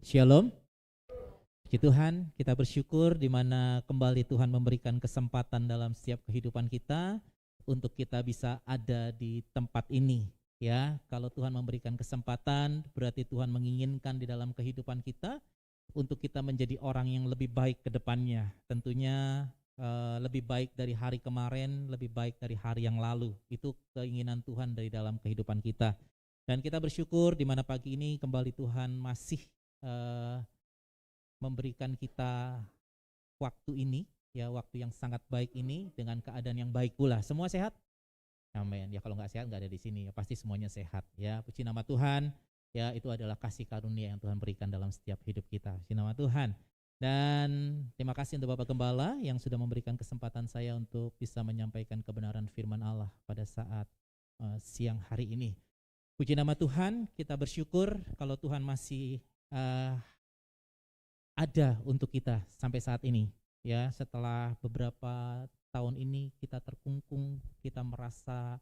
Shalom. Puji Tuhan, kita bersyukur di mana kembali Tuhan memberikan kesempatan dalam setiap kehidupan kita untuk kita bisa ada di tempat ini. Ya, kalau Tuhan memberikan kesempatan, berarti Tuhan menginginkan di dalam kehidupan kita untuk kita menjadi orang yang lebih baik ke depannya. Tentunya lebih baik dari hari kemarin, lebih baik dari hari yang lalu. Itu keinginan Tuhan dari dalam kehidupan kita. Dan kita bersyukur di mana pagi ini kembali Tuhan masih memberikan kita waktu ini, ya, waktu yang sangat baik ini dengan keadaan yang baik pula. Semua sehat? Amin. Ya, kalau nggak sehat nggak ada di sini. Ya, pasti semuanya sehat. Ya, puji nama Tuhan. Ya, itu adalah kasih karunia yang Tuhan berikan dalam setiap hidup kita. Puji nama Tuhan. Dan terima kasih untuk Bapak Gembala yang sudah memberikan kesempatan saya untuk bisa menyampaikan kebenaran firman Allah pada saat siang hari ini. Puji nama Tuhan. Kita bersyukur kalau Tuhan masih ada untuk kita sampai saat ini. Ya, setelah beberapa tahun ini kita terkungkung, kita merasa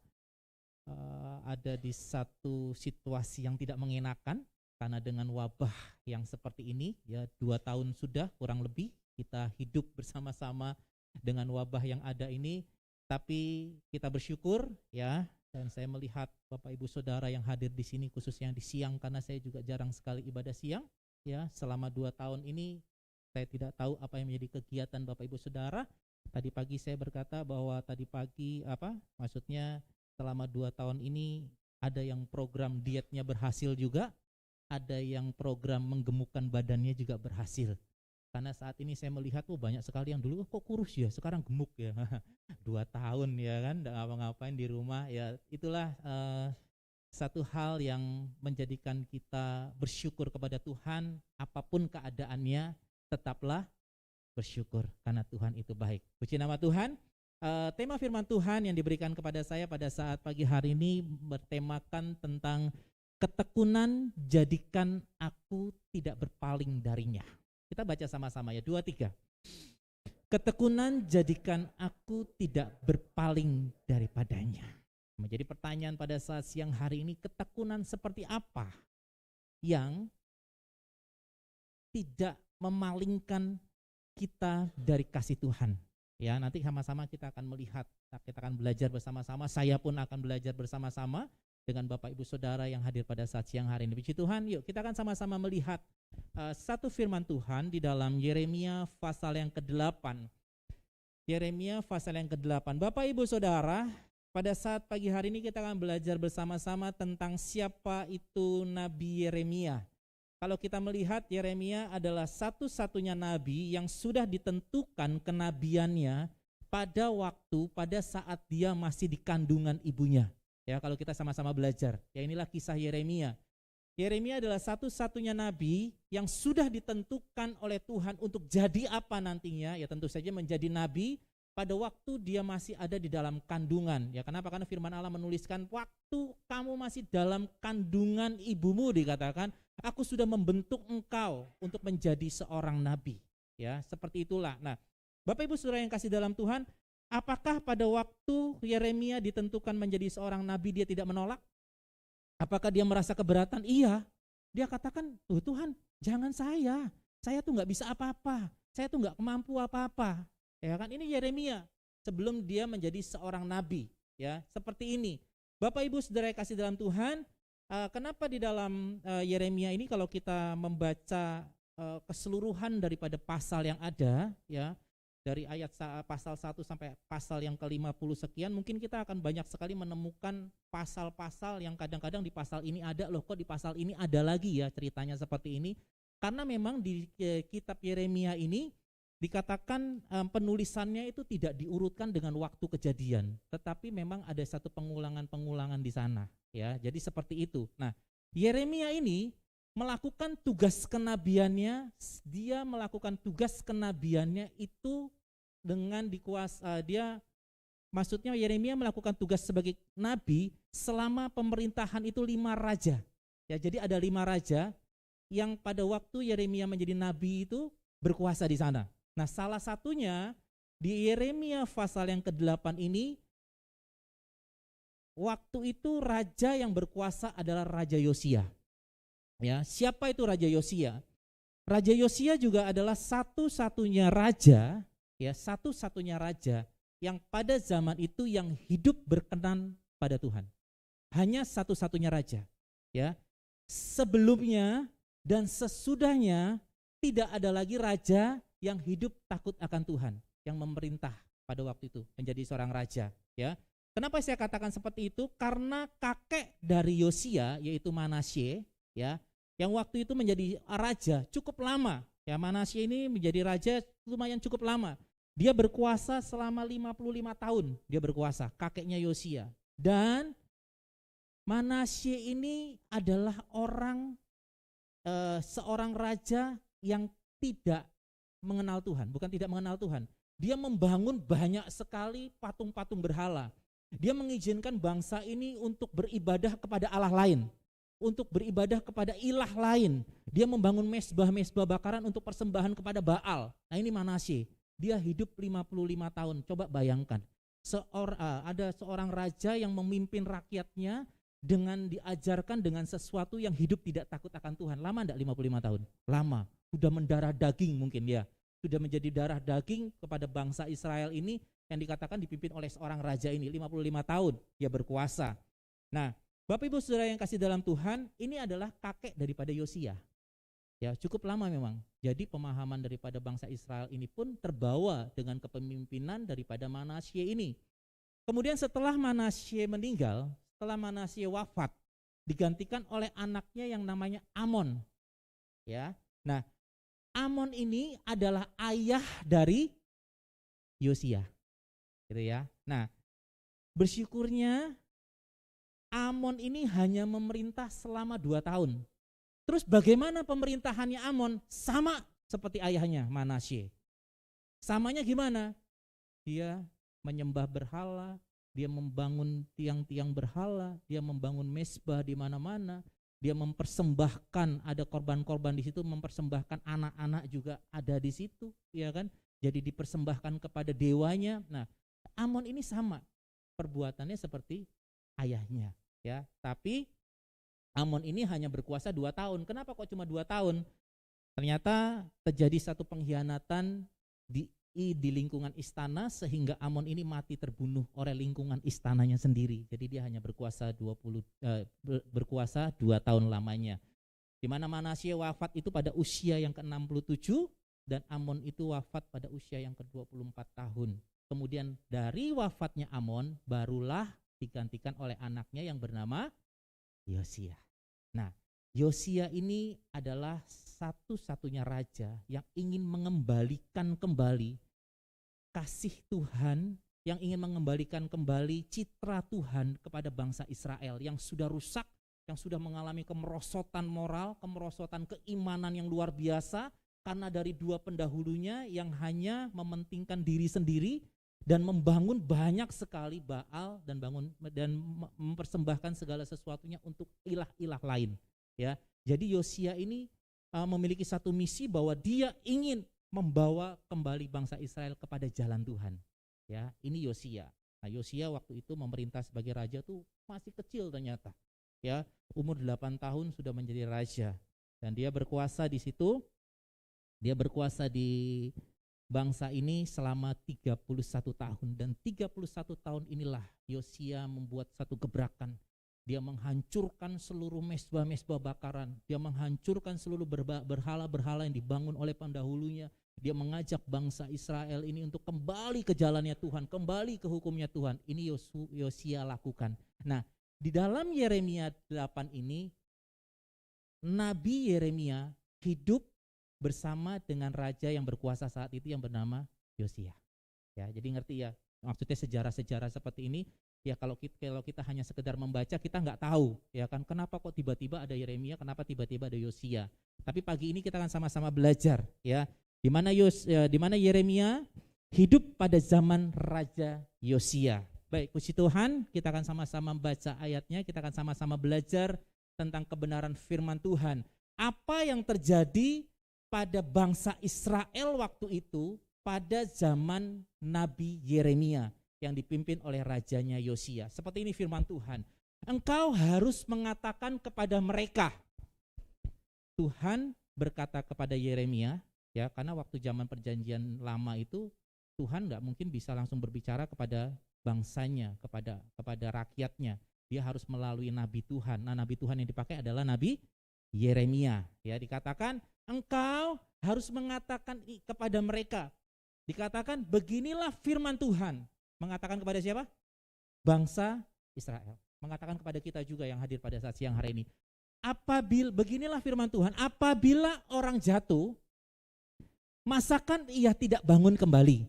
ada di satu situasi yang tidak mengenakan karena dengan wabah yang seperti ini, ya 2 tahun sudah kurang lebih kita hidup bersama-sama dengan wabah yang ada ini. Tapi kita bersyukur, ya, dan saya melihat Bapak Ibu Saudara yang hadir di sini khususnya di siang, karena saya juga jarang sekali ibadah siang. Ya, selama 2 tahun ini saya tidak tahu apa yang menjadi kegiatan Bapak Ibu Saudara. Tadi pagi saya berkata bahwa tadi pagi maksudnya selama 2 tahun ini ada yang program dietnya berhasil juga, ada yang program menggemukkan badannya juga berhasil. Karena saat ini saya melihat banyak sekali yang dulu kok kurus ya, sekarang gemuk ya. 2 tahun ya kan, nggak ngapa-ngapain di rumah ya. Itulah satu hal yang menjadikan kita bersyukur kepada Tuhan. Apapun keadaannya, tetaplah bersyukur karena Tuhan itu baik. Puji nama Tuhan. Tema firman Tuhan yang diberikan kepada saya pada saat pagi hari ini bertemakan tentang ketekunan jadikan aku tidak berpaling darinya. Kita baca sama-sama ya, 2, 3. Ketekunan jadikan aku tidak berpaling daripadanya. Menjadi pertanyaan pada saat siang hari ini, ketekunan seperti apa yang tidak memalingkan kita dari kasih Tuhan? Ya, nanti sama-sama kita akan melihat, kita akan belajar bersama-sama. Saya pun akan belajar bersama-sama dengan Bapak Ibu Saudara yang hadir pada saat siang hari ini. Puji Tuhan, yuk kita akan sama-sama melihat satu firman Tuhan di dalam Yeremia pasal yang ke-8. Yeremia pasal yang ke-8. Bapak Ibu Saudara, pada saat pagi hari ini kita akan belajar bersama-sama tentang siapa itu Nabi Yeremia. Kalau kita melihat, Yeremia adalah satu-satunya nabi yang sudah ditentukan kenabiannya pada saat dia masih di kandungan ibunya. Ya, kalau kita sama-sama belajar, ya inilah kisah Yeremia. Yeremia adalah satu-satunya nabi yang sudah ditentukan oleh Tuhan untuk jadi apa nantinya, ya tentu saja menjadi nabi pada waktu dia masih ada di dalam kandungan. Ya, kenapa? Karena firman Allah menuliskan waktu kamu masih dalam kandungan ibumu, dikatakan aku sudah membentuk engkau untuk menjadi seorang nabi. Ya, seperti itulah. Nah, Bapak Ibu Saudara yang kasih dalam Tuhan, apakah pada waktu Yeremia ditentukan menjadi seorang nabi dia tidak menolak? Apakah dia merasa keberatan? Iya. Dia katakan, Tuhan, jangan saya tuh nggak bisa apa-apa, saya tuh nggak mampu apa-apa. Ya kan, ini Yeremia sebelum dia menjadi seorang nabi, ya seperti ini. Bapak Ibu Saudara yang kasih dalam Tuhan, kenapa di dalam Yeremia ini kalau kita membaca keseluruhan daripada pasal yang ada, ya dari ayat pasal 1 sampai pasal yang ke-50 sekian, mungkin kita akan banyak sekali menemukan pasal-pasal yang kadang-kadang di pasal ini ada loh, kok di pasal ini ada lagi ya ceritanya seperti ini. Karena memang di kitab Yeremia ini dikatakan penulisannya itu tidak diurutkan dengan waktu kejadian, tetapi memang ada satu pengulangan-pengulangan di sana, ya. Jadi seperti itu. Nah, Yeremia ini melakukan tugas kenabiannya, dia melakukan tugas kenabiannya itu dengan maksudnya Yeremia melakukan tugas sebagai nabi selama pemerintahan itu 5 raja. Ya, jadi ada 5 raja yang pada waktu Yeremia menjadi nabi itu berkuasa di sana. Nah, salah satunya di Yeremia pasal yang ke-8 ini, waktu itu raja yang berkuasa adalah Raja Yosia. Ya, siapa itu Raja Yosia? Raja Yosia juga adalah satu-satunya raja, ya, satu-satunya raja yang pada zaman itu yang hidup berkenan pada Tuhan. Hanya satu-satunya raja, ya. Sebelumnya dan sesudahnya tidak ada lagi raja yang hidup takut akan Tuhan, yang memerintah pada waktu itu menjadi seorang raja, ya. Kenapa saya katakan seperti itu? Karena kakek dari Yosia yaitu Manasye, ya, yang waktu itu menjadi raja cukup lama. Ya, Manasye ini menjadi raja lumayan cukup lama. Dia berkuasa selama 55 tahun, dia berkuasa, kakeknya Yosia. Dan Manasye ini adalah seorang raja yang tidak mengenal Tuhan, bukan tidak mengenal Tuhan. Dia membangun banyak sekali patung-patung berhala. Dia mengizinkan bangsa ini untuk beribadah kepada Allah lain, untuk beribadah kepada ilah lain. Dia membangun mezbah-mezbah bakaran untuk persembahan kepada Baal. Nah, ini Manasye. Dia hidup 55 tahun. Coba bayangkan, ada seorang raja yang memimpin rakyatnya dengan diajarkan dengan sesuatu yang hidup tidak takut akan Tuhan. Lama enggak 55 tahun? Lama. Sudah mendarah daging mungkin ya. Sudah menjadi darah daging kepada bangsa Israel ini yang dikatakan dipimpin oleh seorang raja ini 55 tahun dia berkuasa. Nah, Bapak Ibu Saudara yang kasih dalam Tuhan, ini adalah kakek daripada Yosia. Ya, cukup lama memang. Jadi pemahaman daripada bangsa Israel ini pun terbawa dengan kepemimpinan daripada Manasye ini. Kemudian setelah Manasye meninggal, setelah Manasye wafat, digantikan oleh anaknya yang namanya Amon. Ya. Nah, Amon ini adalah ayah dari Yosia. Gitu ya. Nah, bersyukurnya Amon ini hanya memerintah selama 2 tahun. Terus bagaimana pemerintahannya Amon? Sama seperti ayahnya Manasye. Samanya gimana? Dia menyembah berhala, dia membangun tiang-tiang berhala, dia membangun mezbah di mana-mana, dia mempersembahkan, ada korban-korban di situ, mempersembahkan anak-anak juga ada di situ, ya kan? Jadi dipersembahkan kepada dewanya. Nah, Amon ini sama perbuatannya seperti ayahnya, ya. Tapi Amon ini hanya berkuasa 2 tahun. Kenapa kok cuma 2 tahun? Ternyata terjadi satu pengkhianatan di lingkungan istana sehingga Amon ini mati terbunuh oleh lingkungan istananya sendiri. Jadi dia hanya berkuasa 2 tahun lamanya. Di mana Manasye wafat itu pada usia yang ke-67 dan Amon itu wafat pada usia yang ke-24 tahun. Kemudian dari wafatnya Amon barulah digantikan oleh anaknya yang bernama Yosia. Nah, Yosia ini adalah satu-satunya raja yang ingin mengembalikan kembali kasih Tuhan, yang ingin mengembalikan kembali citra Tuhan kepada bangsa Israel yang sudah rusak, yang sudah mengalami kemerosotan moral, kemerosotan keimanan yang luar biasa karena dari 2 pendahulunya yang hanya mementingkan diri sendiri dan membangun banyak sekali Baal dan mempersembahkan segala sesuatunya untuk ilah-ilah lain, ya. Jadi Yosia ini memiliki satu misi bahwa dia ingin membawa kembali bangsa Israel kepada jalan Tuhan, ya. Ini Yosia. Nah, Yosia waktu itu memerintah sebagai raja tuh masih kecil ternyata, ya. Umur 8 tahun sudah menjadi raja dan dia berkuasa di situ. Dia berkuasa di bangsa ini selama 31 tahun dan 31 tahun inilah Yosia membuat satu gebrakan. Dia menghancurkan seluruh mezbah-mezbah bakaran, dia menghancurkan seluruh berhala-berhala yang dibangun oleh pendahulunya. Dia mengajak bangsa Israel ini untuk kembali ke jalannya Tuhan, kembali ke hukumnya Tuhan. Ini Yosia lakukan. Nah, di dalam Yeremia 8 ini Nabi Yeremia hidup bersama dengan raja yang berkuasa saat itu yang bernama Yosia. Ya, jadi ngerti ya, maksudnya sejarah-sejarah seperti ini. Ya kalau kita hanya sekedar membaca kita nggak tahu, ya kan, kenapa kok tiba-tiba ada Yeremia, kenapa tiba-tiba ada Yosia. Tapi pagi ini kita akan sama-sama belajar, ya, di mana Yeremia hidup pada zaman Raja Yosia. Baik, puji Tuhan, kita akan sama-sama membaca ayatnya, kita akan sama-sama belajar tentang kebenaran firman Tuhan. Apa yang terjadi pada bangsa Israel waktu itu pada zaman Nabi Yeremia yang dipimpin oleh rajanya Yosia. Seperti ini firman Tuhan. Engkau harus mengatakan kepada mereka, Tuhan berkata kepada Yeremia, ya, karena waktu zaman perjanjian lama itu Tuhan nggak mungkin bisa langsung berbicara kepada bangsanya, kepada rakyatnya. Dia harus melalui nabi Tuhan. Nah, nabi Tuhan yang dipakai adalah nabi Yeremia. Ya, dikatakan engkau harus mengatakan kepada mereka. Dikatakan beginilah firman Tuhan. Mengatakan kepada siapa? Bangsa Israel. Mengatakan kepada kita juga yang hadir pada saat siang hari ini. Beginilah firman Tuhan, apabila orang jatuh, masakan ia tidak bangun kembali.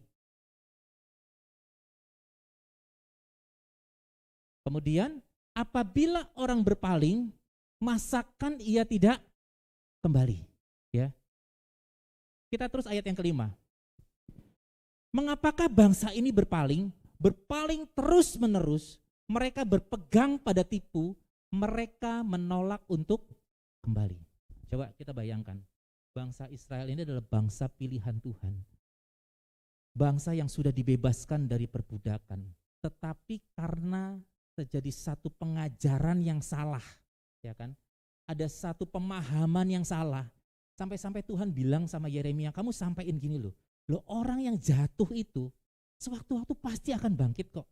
Kemudian, apabila orang berpaling, masakan ia tidak kembali. Ya. Kita terus ayat yang kelima. Mengapakah bangsa ini berpaling terus menerus, mereka berpegang pada tipu, mereka menolak untuk kembali. Coba kita bayangkan, bangsa Israel ini adalah bangsa pilihan Tuhan. Bangsa yang sudah dibebaskan dari perbudakan. Tetapi karena terjadi satu pengajaran yang salah, ya kan? Ada satu pemahaman yang salah. Sampai-sampai Tuhan bilang sama Yeremia, kamu sampaikan gini loh. Orang yang jatuh itu sewaktu-waktu pasti akan bangkit kok.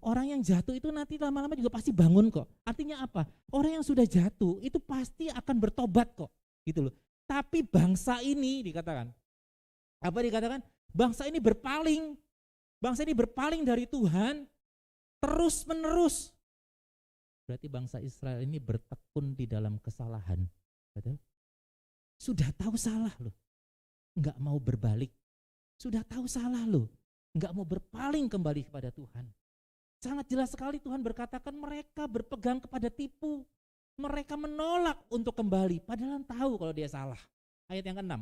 Orang yang jatuh itu nanti lama-lama juga pasti bangun kok. Artinya apa? Orang yang sudah jatuh itu pasti akan bertobat kok. Gitu loh. Tapi bangsa ini dikatakan, apa dikatakan? Bangsa ini berpaling. Bangsa ini berpaling dari Tuhan terus menerus. Berarti bangsa Israel ini bertekun di dalam kesalahan. Betul? Sudah tahu salah loh. Enggak mau berbalik. Sudah tahu salah loh. Enggak mau berpaling kembali kepada Tuhan. Sangat jelas sekali Tuhan berkatakan mereka berpegang kepada tipu. Mereka menolak untuk kembali. Padahal tahu kalau dia salah. Ayat yang ke-6.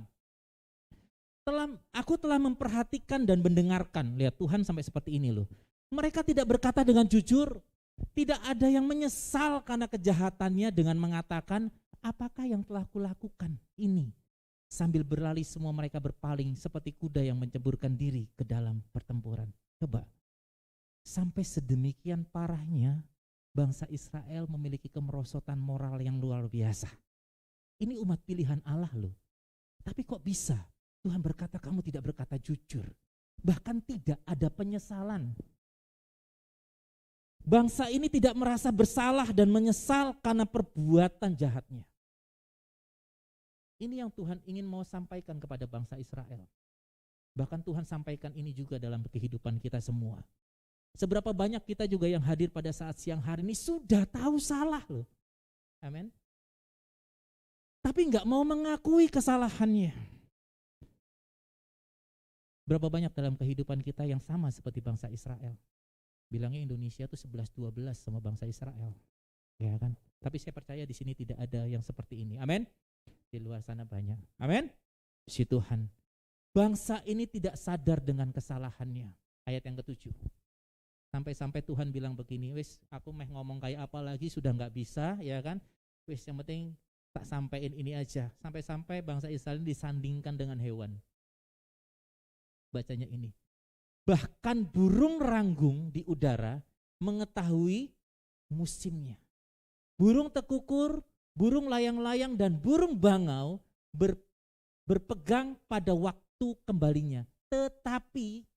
Aku telah memperhatikan dan mendengarkan. Lihat Tuhan sampai seperti ini loh. Mereka tidak berkata dengan jujur. Tidak ada yang menyesal karena kejahatannya dengan mengatakan, apakah yang telah kulakukan ini? Sambil berlari semua mereka berpaling seperti kuda yang menceburkan diri ke dalam pertempuran. Coba. Sampai sedemikian parahnya bangsa Israel memiliki kemerosotan moral yang luar biasa. Ini umat pilihan Allah loh. Tapi kok bisa Tuhan berkata kamu tidak berkata jujur. Bahkan tidak ada penyesalan. Bangsa ini tidak merasa bersalah dan menyesal karena perbuatan jahatnya. Ini yang Tuhan ingin mau sampaikan kepada bangsa Israel. Bahkan Tuhan sampaikan ini juga dalam kehidupan kita semua. Seberapa banyak kita juga yang hadir pada saat siang hari ini sudah tahu salah loh. Amin. Tapi enggak mau mengakui kesalahannya. Berapa banyak dalam kehidupan kita yang sama seperti bangsa Israel. Bilangnya Indonesia tuh 11-12 sama bangsa Israel. Ya kan? Tapi saya percaya di sini tidak ada yang seperti ini. Amin. Di luar sana banyak. Amin. Puji Tuhan. Bangsa ini tidak sadar dengan kesalahannya. Ayat yang ke-7. Sampai-sampai Tuhan bilang begini, wis aku meh ngomong kayak apa lagi sudah nggak bisa, ya kan? Wis yang penting tak sampein ini aja. Sampai-sampai bangsa Israel disandingkan dengan hewan. Bacanya ini. Bahkan burung ranggung di udara mengetahui musimnya. Burung tekukur, burung layang-layang dan burung bangau berpegang pada waktu kembalinya. Tetapi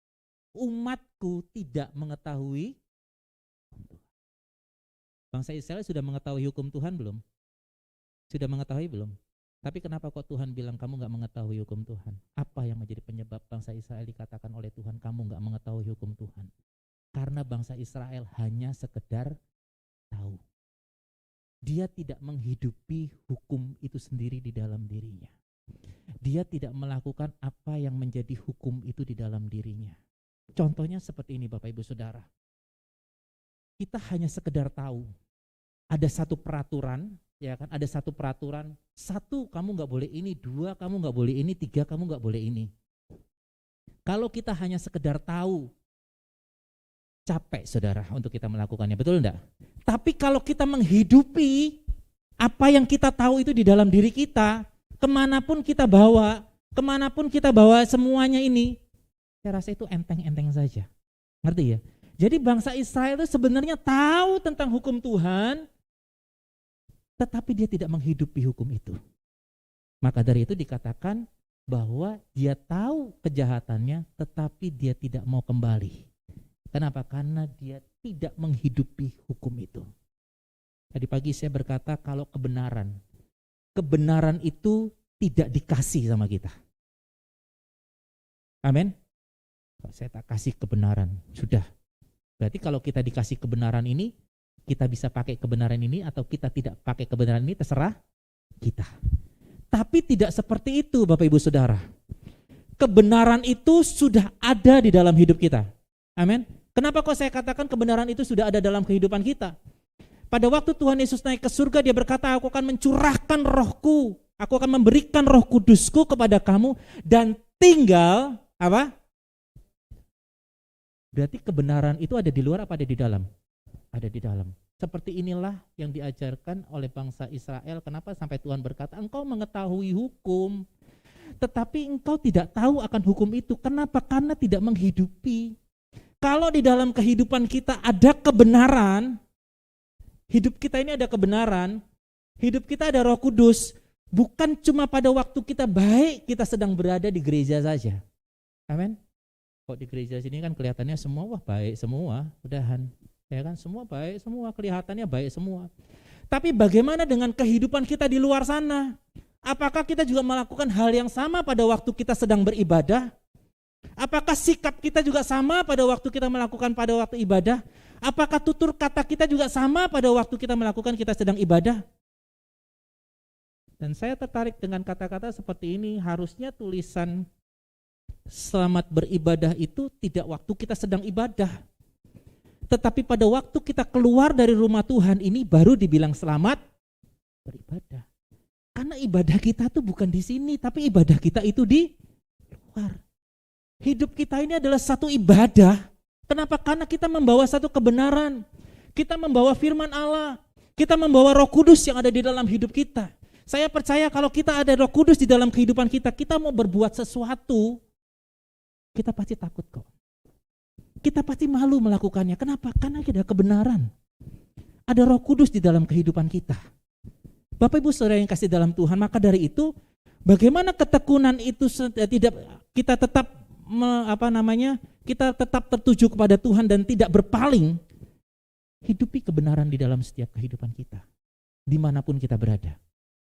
umatku tidak mengetahui. Bangsa Israel sudah mengetahui hukum Tuhan belum? Sudah mengetahui belum? Tapi kenapa kok Tuhan bilang kamu gak mengetahui hukum Tuhan? Apa yang menjadi penyebab bangsa Israel dikatakan oleh Tuhan kamu gak mengetahui hukum Tuhan? Karena bangsa Israel hanya sekedar tahu. Dia tidak menghidupi hukum itu sendiri di dalam dirinya. Dia tidak melakukan apa yang menjadi hukum itu di dalam dirinya. Contohnya seperti ini Bapak Ibu Saudara. Kita hanya sekedar tahu ada satu peraturan, ya kan? Ada satu peraturan, 1 kamu nggak boleh ini, 2 kamu nggak boleh ini, 3 kamu nggak boleh ini. Kalau kita hanya sekedar tahu, capek saudara untuk kita melakukannya, betul enggak? Tapi kalau kita menghidupi apa yang kita tahu itu di dalam diri kita, kemanapun kita bawa semuanya ini, saya rasa itu enteng-enteng saja. Ngerti ya? Jadi bangsa Israel itu sebenarnya tahu tentang hukum Tuhan, tetapi dia tidak menghidupi hukum itu. Maka dari itu dikatakan bahwa dia tahu kejahatannya tetapi dia tidak mau kembali. Kenapa? Karena dia tidak menghidupi hukum itu. Tadi pagi saya berkata kalau kebenaran itu tidak dikasih sama kita. Amin. Kalau saya tak kasih kebenaran, sudah. Berarti kalau kita dikasih kebenaran ini, kita bisa pakai kebenaran ini atau kita tidak pakai kebenaran ini, terserah kita. Tapi tidak seperti itu Bapak Ibu Saudara. Kebenaran itu sudah ada di dalam hidup kita. Amin. Kenapa kok saya katakan kebenaran itu sudah ada dalam kehidupan kita? Pada waktu Tuhan Yesus naik ke surga, dia berkata, aku akan mencurahkan rohku, aku akan memberikan roh kudusku kepada kamu dan tinggal, apa? Berarti kebenaran itu ada di luar apa ada di dalam? Ada di dalam. Seperti inilah yang diajarkan oleh bangsa Israel. Kenapa sampai Tuhan berkata, engkau mengetahui hukum, tetapi engkau tidak tahu akan hukum itu. Kenapa? Karena tidak menghidupi. Kalau di dalam kehidupan kita ada kebenaran, hidup kita ini ada kebenaran, hidup kita ada Roh Kudus, bukan cuma pada waktu kita baik, kita sedang berada di gereja saja. Amin. Kok di gereja sini kan kelihatannya semua wah baik semua, udahan. Ya kan semua baik semua, kelihatannya baik semua. Tapi bagaimana dengan kehidupan kita di luar sana? Apakah kita juga melakukan hal yang sama pada waktu kita sedang beribadah? Apakah sikap kita juga sama pada waktu kita melakukan pada waktu ibadah? Apakah tutur kata kita juga sama pada waktu kita melakukan kita sedang ibadah? Dan saya tertarik dengan kata-kata seperti ini, harusnya tulisan selamat beribadah itu tidak waktu kita sedang ibadah. Tetapi pada waktu kita keluar dari rumah Tuhan ini baru dibilang selamat beribadah. Karena ibadah kita tuh bukan di sini, tapi ibadah kita itu di luar. Hidup kita ini adalah satu ibadah. Kenapa? Karena kita membawa satu kebenaran. Kita membawa firman Allah. Kita membawa Roh Kudus yang ada di dalam hidup kita. Saya percaya kalau kita ada Roh Kudus di dalam kehidupan kita, kita mau berbuat sesuatu, kita pasti takut kok. Kita pasti malu melakukannya. Kenapa? Karena ada kebenaran. Ada Roh Kudus di dalam kehidupan kita. Bapak Ibu Saudara yang kasih dalam Tuhan, maka dari itu bagaimana ketekunan itu tidak kita tetap kita tetap tertuju kepada Tuhan dan tidak berpaling. Hidupi kebenaran di dalam setiap kehidupan kita, dimanapun kita berada.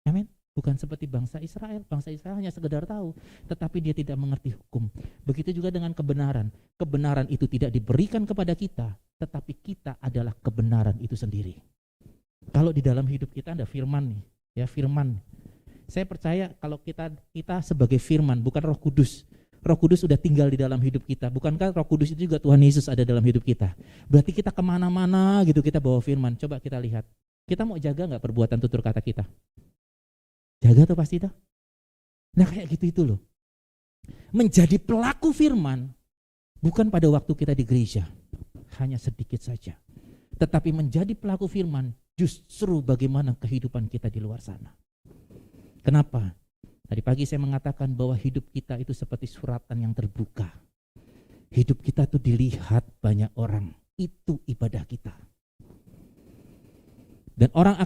Amin. Bukan seperti bangsa Israel. Bangsa Israel hanya sekedar tahu, tetapi dia tidak mengerti hukum. Begitu juga dengan kebenaran. Kebenaran itu tidak diberikan kepada kita, tetapi kita adalah kebenaran itu sendiri. Kalau di dalam hidup kita ada firman nih, ya firman. Saya percaya kalau kita sebagai firman, bukan Roh Kudus. Roh Kudus sudah tinggal di dalam hidup kita. Bukankah Roh Kudus itu juga Tuhan Yesus ada dalam hidup kita? Berarti kita kemana-mana gitu kita bawa firman. Coba kita lihat. Kita mau jaga nggak perbuatan tutur kata kita? Jaga tuh pasti tuh. Nah kayak gitu itu loh. Menjadi pelaku firman bukan pada waktu kita di gereja, hanya sedikit saja. Tetapi menjadi pelaku firman justru bagaimana kehidupan kita di luar sana. Kenapa? Tadi pagi saya mengatakan bahwa hidup kita itu seperti suratan yang terbuka. Hidup kita tuh dilihat banyak orang. Itu ibadah kita. Dan orang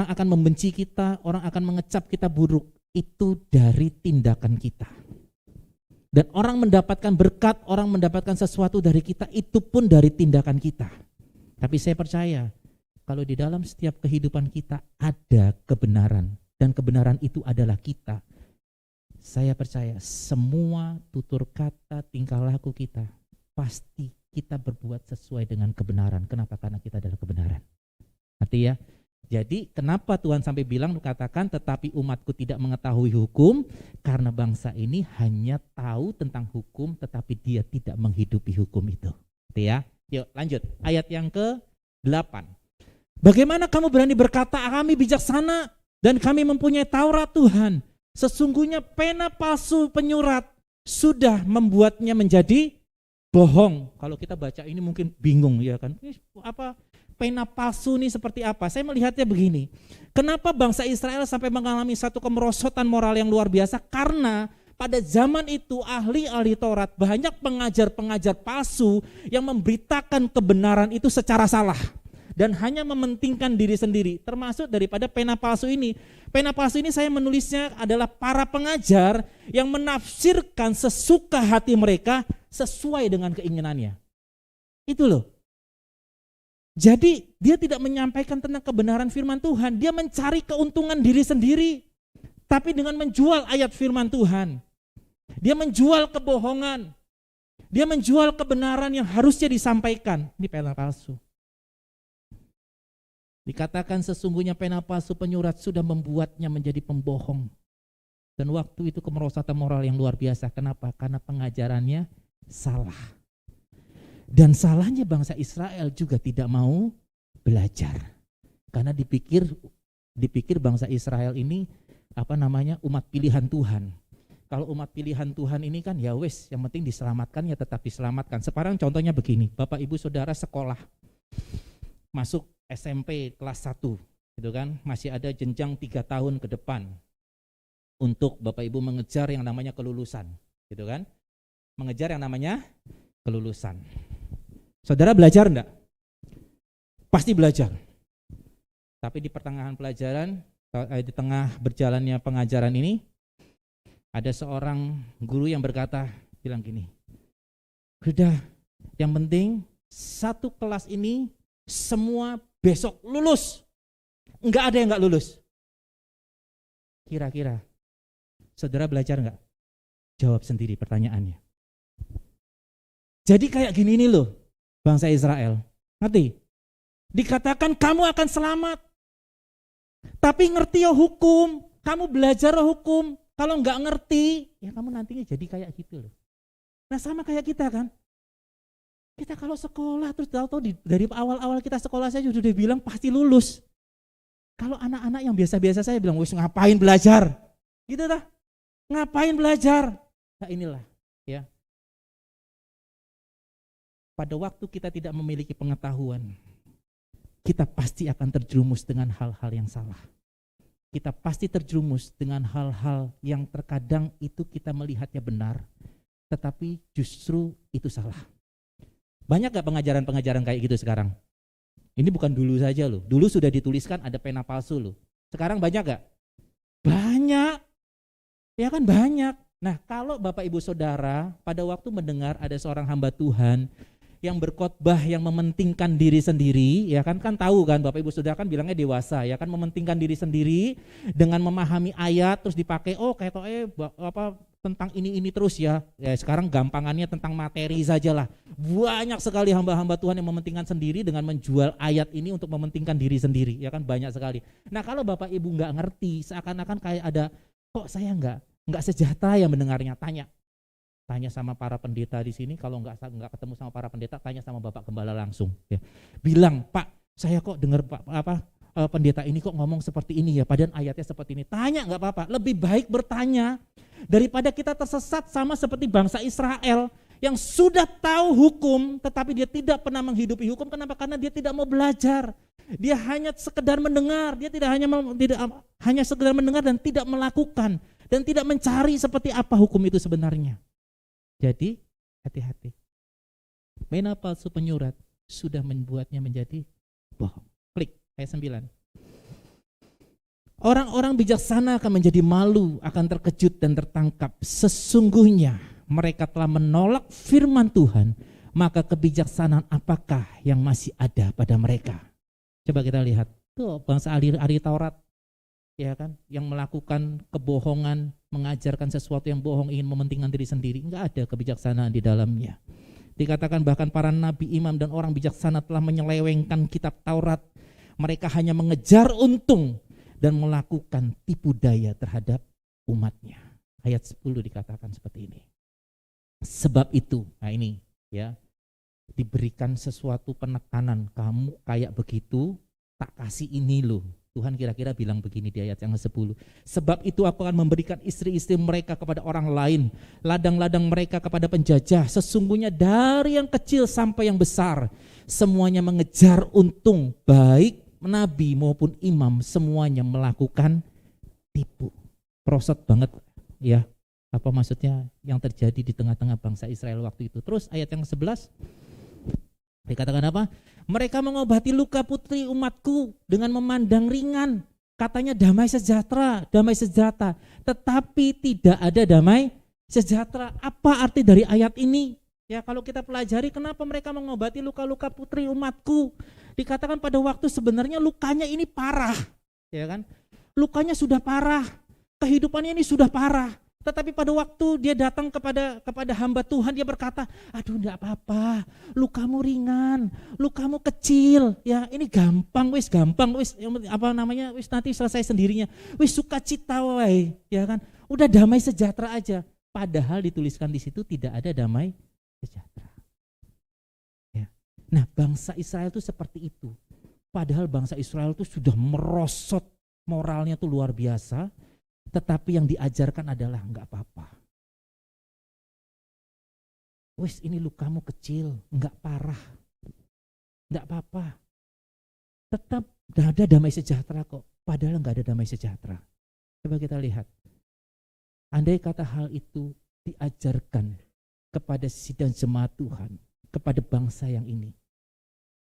akan membenci kita, orang akan mengecap kita buruk, itu dari tindakan kita. Dan orang mendapatkan berkat, orang mendapatkan sesuatu dari kita, itu pun dari tindakan kita. Tapi saya percaya, kalau di dalam setiap kehidupan kita ada kebenaran, dan kebenaran itu adalah kita. Saya percaya semua tutur kata, tingkah laku kita, pasti kita berbuat sesuai dengan kebenaran. Kenapa? Karena kita adalah kebenaran. Artinya, jadi kenapa Tuhan sampai bilang katakan tetapi umatku tidak mengetahui hukum karena bangsa ini hanya tahu tentang hukum tetapi dia tidak menghidupi hukum itu. Ya. Yuk lanjut ayat yang ke-8. Bagaimana kamu berani berkata kami bijaksana dan kami mempunyai Taurat Tuhan? Sesungguhnya pena palsu penyurat sudah membuatnya menjadi bohong. Kalau kita baca ini mungkin bingung ya kan. Apa pena palsu ini seperti apa? Saya melihatnya begini. Kenapa bangsa Israel sampai mengalami satu kemerosotan moral yang luar biasa? Karena pada zaman itu ahli-ahli Taurat, banyak pengajar-pengajar palsu yang memberitakan kebenaran itu secara salah. dan hanya mementingkan diri sendiri, termasuk daripada pena palsu ini. Pena palsu ini saya menulisnya adalah para pengajar yang menafsirkan sesuka hati mereka sesuai dengan keinginannya. Itu loh. Jadi dia tidak menyampaikan tentang kebenaran firman Tuhan, dia mencari keuntungan diri sendiri, tapi dengan menjual ayat firman Tuhan. Dia menjual kebohongan, dia menjual kebenaran yang harusnya disampaikan. Ini pena palsu. Dikatakan sesungguhnya pena palsu penyurat sudah membuatnya menjadi pembohong. Dan waktu itu kemerosotan moral yang luar biasa. Kenapa? Karena pengajarannya salah. Dan salahnya bangsa Israel juga tidak mau belajar. Karena dipikir bangsa Israel ini umat pilihan Tuhan. Kalau umat pilihan Tuhan ini kan ya wes, yang penting diselamatkan ya tetap diselamatkan. Sekarang contohnya begini, Bapak Ibu Saudara sekolah, masuk SMP kelas 1 gitu kan, masih ada jenjang 3 tahun ke depan untuk Bapak Ibu mengejar yang namanya kelulusan gitu kan, mengejar yang namanya kelulusan. Saudara belajar enggak? Pasti belajar. Tapi di pertengahan pelajaran, di tengah berjalannya pengajaran ini, ada seorang guru yang berkata, bilang gini, udah yang penting satu kelas ini semua besok lulus. Enggak ada yang enggak lulus. Kira-kira saudara belajar enggak? Jawab sendiri pertanyaannya. Jadi kayak gini nih loh bangsa Israel. Ngerti? Dikatakan kamu akan selamat. Tapi ngerti ya hukum. Kamu belajar hukum. Kalau enggak ngerti, ya kamu nantinya jadi kayak gitu loh. Nah sama kayak kita kan. Kita kalau sekolah terus tahu dari awal-awal kita sekolah saya sudah bilang pasti lulus. Kalau anak-anak yang biasa-biasa saya bilang, wis ngapain belajar? Gitu dah. Ngapain belajar? Nah inilah ya. Pada waktu kita tidak memiliki pengetahuan, kita pasti akan terjerumus dengan hal-hal yang salah. Kita pasti terjerumus dengan hal-hal yang terkadang itu kita melihatnya benar, tetapi justru itu salah. Banyak gak pengajaran-pengajaran kayak gitu sekarang? Ini bukan dulu saja loh. Dulu sudah dituliskan ada pena palsu loh. Sekarang banyak gak? Banyak. Ya kan banyak. Nah kalau Bapak Ibu Saudara pada waktu mendengar ada seorang hamba Tuhan yang berkhotbah yang mementingkan diri sendiri, ya kan tahu kan Bapak Ibu Saudara kan bilangnya dewasa, ya kan mementingkan diri sendiri dengan memahami ayat terus dipakai kayak tentang ini terus ya. Ya sekarang gampangannya tentang materi sajalah. Banyak sekali hamba-hamba Tuhan yang mementingkan sendiri dengan menjual ayat ini untuk mementingkan diri sendiri, ya kan banyak sekali. Nah kalau Bapak Ibu nggak ngerti, seakan-akan kayak ada kok saya nggak sejahtera ya mendengarnya. Tanya sama para pendeta di sini, kalau nggak ketemu sama para pendeta, tanya sama Bapak Gembala langsung. Ya. Bilang, Pak, saya kok dengar pendeta ini kok ngomong seperti ini ya, padahal ayatnya seperti ini. Tanya nggak apa-apa, lebih baik bertanya daripada kita tersesat sama seperti bangsa Israel yang sudah tahu hukum, tetapi dia tidak pernah menghidupi hukum. Kenapa? Karena dia tidak mau belajar. Dia hanya sekedar mendengar, dia hanya sekedar mendengar dan tidak melakukan dan tidak mencari seperti apa hukum itu sebenarnya. Jadi hati-hati. Pena palsu penyurat sudah membuatnya menjadi bohong. Klik ayat 9. Orang-orang bijaksana akan menjadi malu, akan terkejut dan tertangkap. Sesungguhnya mereka telah menolak firman Tuhan, maka kebijaksanaan apakah yang masih ada pada mereka? Coba kita lihat. Tuh bangsa ahli Taurat, ya kan, yang melakukan kebohongan, mengajarkan sesuatu yang bohong, ingin mementingkan diri sendiri, enggak ada kebijaksanaan di dalamnya. Dikatakan bahkan para nabi, imam dan orang bijaksana telah menyelewengkan kitab Taurat. Mereka hanya mengejar untung dan melakukan tipu daya terhadap umatnya. Ayat 10 dikatakan seperti ini. Sebab itu, nah ini ya, diberikan sesuatu penekanan, kamu kayak begitu, tak kasih ini loh. Tuhan kira-kira bilang begini di ayat yang ke-10. Sebab itu aku akan memberikan istri-istri mereka kepada orang lain, ladang-ladang mereka kepada penjajah. Sesungguhnya dari yang kecil sampai yang besar, semuanya mengejar untung, baik nabi maupun imam, semuanya melakukan tipu. Prosot banget ya, apa maksudnya yang terjadi di tengah-tengah bangsa Israel waktu itu. Terus ayat yang ke-11, Dikatakan apa? Mereka mengobati luka putri umatku dengan memandang ringan. Katanya damai sejahtera. Tetapi tidak ada damai sejahtera. Apa arti dari ayat ini? Ya, kalau kita pelajari kenapa mereka mengobati luka-luka putri umatku. Dikatakan pada waktu sebenarnya lukanya ini parah. Ya kan? Lukanya sudah parah. Kehidupannya ini sudah parah. Tetapi pada waktu dia datang kepada hamba Tuhan, dia berkata, aduh enggak apa-apa, lukamu ringan, lukamu kecil, ya ini gampang wis, wis nanti selesai sendirinya, wis sukacita wae, ya kan, udah damai sejahtera aja. Padahal dituliskan di situ tidak ada damai sejahtera. Ya. Nah, bangsa Israel itu seperti itu. Padahal bangsa Israel itu sudah merosot moralnya tuh luar biasa. Tetapi yang diajarkan adalah enggak apa-apa. Wis ini lukamu kecil, enggak parah. Enggak apa-apa. Tetap ada damai sejahtera kok. Padahal enggak ada damai sejahtera. Coba kita lihat. Andai kata hal itu diajarkan kepada sidang jemaat Tuhan, kepada bangsa yang ini,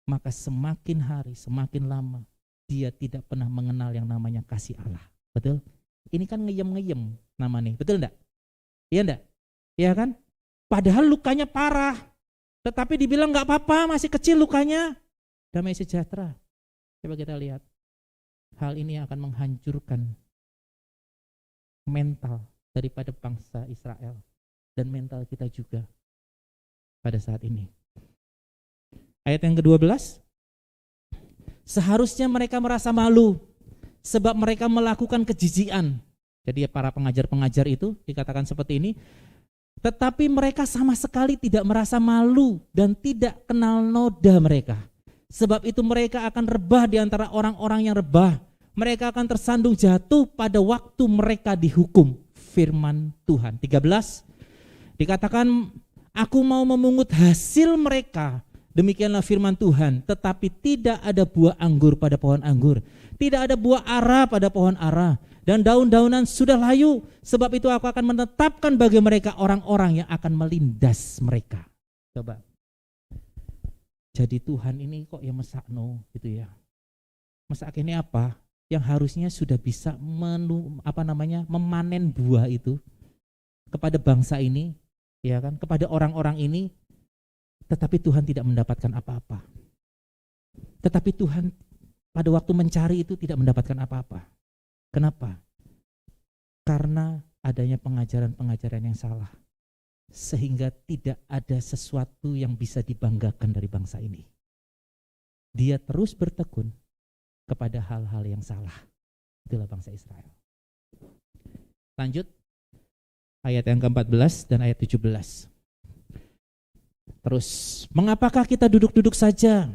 maka semakin hari, semakin lama, dia tidak pernah mengenal yang namanya kasih Allah. Betul? Ini kan ngeyem-ngeyem namanya, betul enggak? Iya enggak? Iya kan? Padahal lukanya parah, tetapi dibilang enggak apa-apa, masih kecil lukanya, damai sejahtera. Coba kita lihat, hal ini akan menghancurkan mental daripada bangsa Israel dan mental kita juga pada saat ini. Ayat yang ke-12, seharusnya mereka merasa malu sebab mereka melakukan kejijikan. Jadi para pengajar-pengajar itu dikatakan seperti ini. Tetapi mereka sama sekali tidak merasa malu dan tidak kenal noda mereka. Sebab itu mereka akan rebah di antara orang-orang yang rebah. Mereka akan tersandung jatuh pada waktu mereka dihukum. Firman Tuhan. 13. Dikatakan, aku mau memungut hasil mereka. Demikianlah firman Tuhan. Tetapi tidak ada buah anggur pada pohon anggur. Tidak ada buah ara pada pohon ara, dan daun-daunan sudah layu. Sebab itu aku akan menetapkan bagi mereka orang-orang yang akan melindas mereka. Coba. Jadi Tuhan ini kok ya mesakno gitu ya. Mesak ini apa? Yang harusnya sudah bisa memanen buah itu kepada bangsa ini, ya kan? Kepada orang-orang ini, tetapi Tuhan tidak mendapatkan apa-apa. Tetapi Tuhan pada waktu mencari itu tidak mendapatkan apa-apa. Kenapa? Karena adanya pengajaran-pengajaran yang salah. Sehingga tidak ada sesuatu yang bisa dibanggakan dari bangsa ini. Dia terus bertekun kepada hal-hal yang salah. Itulah bangsa Israel. Lanjut. Ayat yang ke-14 dan ayat 17. Terus, mengapakah kita duduk-duduk saja?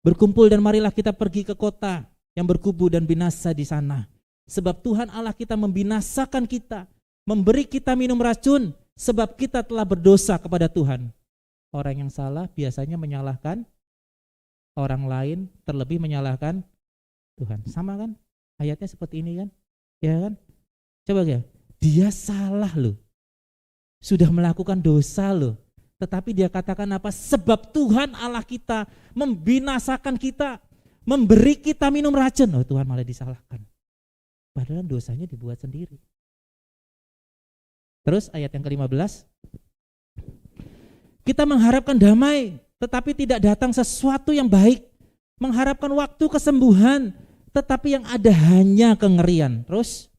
Berkumpul dan marilah kita pergi ke kota yang berkubu dan binasa di sana. Sebab Tuhan Allah kita membinasakan kita, memberi kita minum racun, sebab kita telah berdosa kepada Tuhan. Orang yang salah biasanya menyalahkan orang lain, terlebih menyalahkan Tuhan. Sama kan? Ayatnya seperti ini kan? Ya kan? Coba ya, dia salah loh. Sudah melakukan dosa loh. Tetapi dia katakan apa? Sebab Tuhan Allah kita membinasakan kita, memberi kita minum racun. Oh, Tuhan malah disalahkan. Padahal dosanya dibuat sendiri. Terus ayat yang ke-15. Kita mengharapkan damai, tetapi tidak datang sesuatu yang baik. Mengharapkan waktu kesembuhan, tetapi yang ada hanya kengerian. Terus,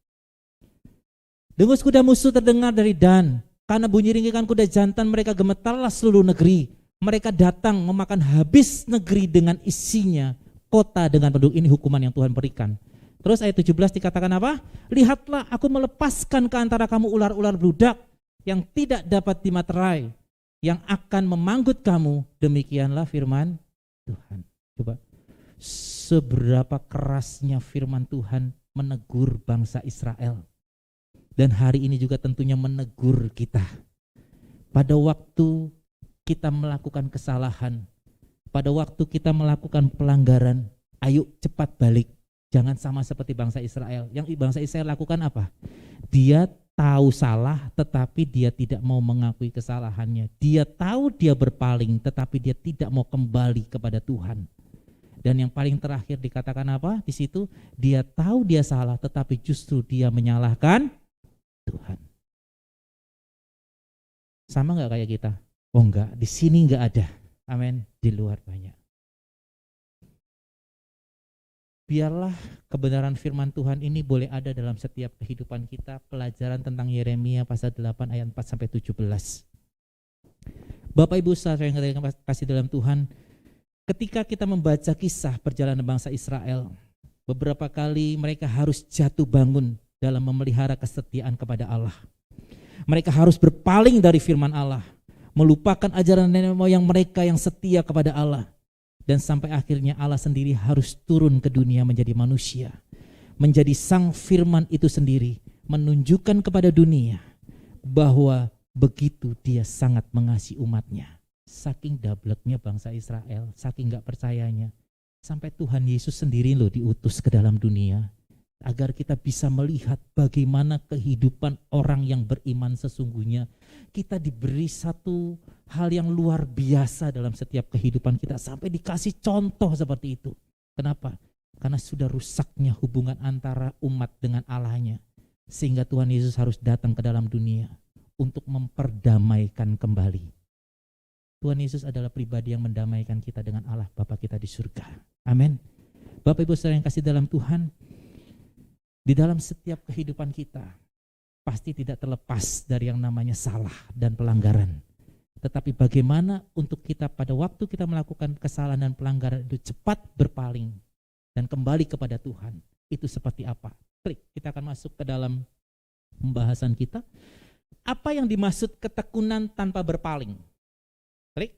dengus kuda musuh terdengar dari Dan. Karena bunyi ringkikan kuda jantan mereka gemetarlah seluruh negeri. Mereka datang memakan habis negeri dengan isinya. Kota dengan penduduk, ini hukuman yang Tuhan berikan. Terus ayat 17 dikatakan apa? Lihatlah aku melepaskan ke antara kamu ular-ular bludak yang tidak dapat dimaterai, yang akan memanggut kamu. Demikianlah firman Tuhan. Coba, seberapa kerasnya firman Tuhan menegur bangsa Israel. Dan hari ini juga tentunya menegur kita. Pada waktu kita melakukan kesalahan, pada waktu kita melakukan pelanggaran, ayo cepat balik. Jangan sama seperti bangsa Israel. Yang bangsa Israel lakukan apa? Dia tahu salah tetapi dia tidak mau mengakui kesalahannya. Dia tahu dia berpaling tetapi dia tidak mau kembali kepada Tuhan. Dan yang paling terakhir dikatakan apa? Di situ dia tahu dia salah tetapi justru dia menyalahkan Tuhan. Sama enggak kayak kita? Oh enggak, di sini enggak ada. Amin, di luar banyak. Biarlah kebenaran firman Tuhan ini boleh ada dalam setiap kehidupan kita. Pelajaran tentang Yeremia pasal 8 ayat 4 sampai 17. Bapak Ibu saudara yang kasih dalam Tuhan, ketika kita membaca kisah perjalanan bangsa Israel, beberapa kali mereka harus jatuh bangun dalam memelihara kesetiaan kepada Allah. Mereka harus berpaling dari firman Allah, melupakan ajaran nenek moyang mereka yang setia kepada Allah. Dan sampai akhirnya Allah sendiri harus turun ke dunia menjadi manusia, menjadi sang firman itu sendiri, menunjukkan kepada dunia bahwa begitu dia sangat mengasihi umatnya. Saking dableknya bangsa Israel, saking gak percayanya, sampai Tuhan Yesus sendiri loh diutus ke dalam dunia, agar kita bisa melihat bagaimana kehidupan orang yang beriman sesungguhnya. Kita diberi satu hal yang luar biasa dalam setiap kehidupan kita, sampai dikasih contoh seperti itu. Kenapa? Karena sudah rusaknya hubungan antara umat dengan Allahnya, sehingga Tuhan Yesus harus datang ke dalam dunia untuk memperdamaikan kembali. Tuhan Yesus adalah pribadi yang mendamaikan kita dengan Allah Bapa kita di surga. Amin. Bapak Ibu saudara yang kasih dalam Tuhan, di dalam setiap kehidupan kita pasti tidak terlepas dari yang namanya salah dan pelanggaran. Tetapi bagaimana untuk kita pada waktu kita melakukan kesalahan dan pelanggaran itu cepat berpaling dan kembali kepada Tuhan. Itu seperti apa? Klik, kita akan masuk ke dalam pembahasan kita. Apa yang dimaksud ketekunan tanpa berpaling? Klik.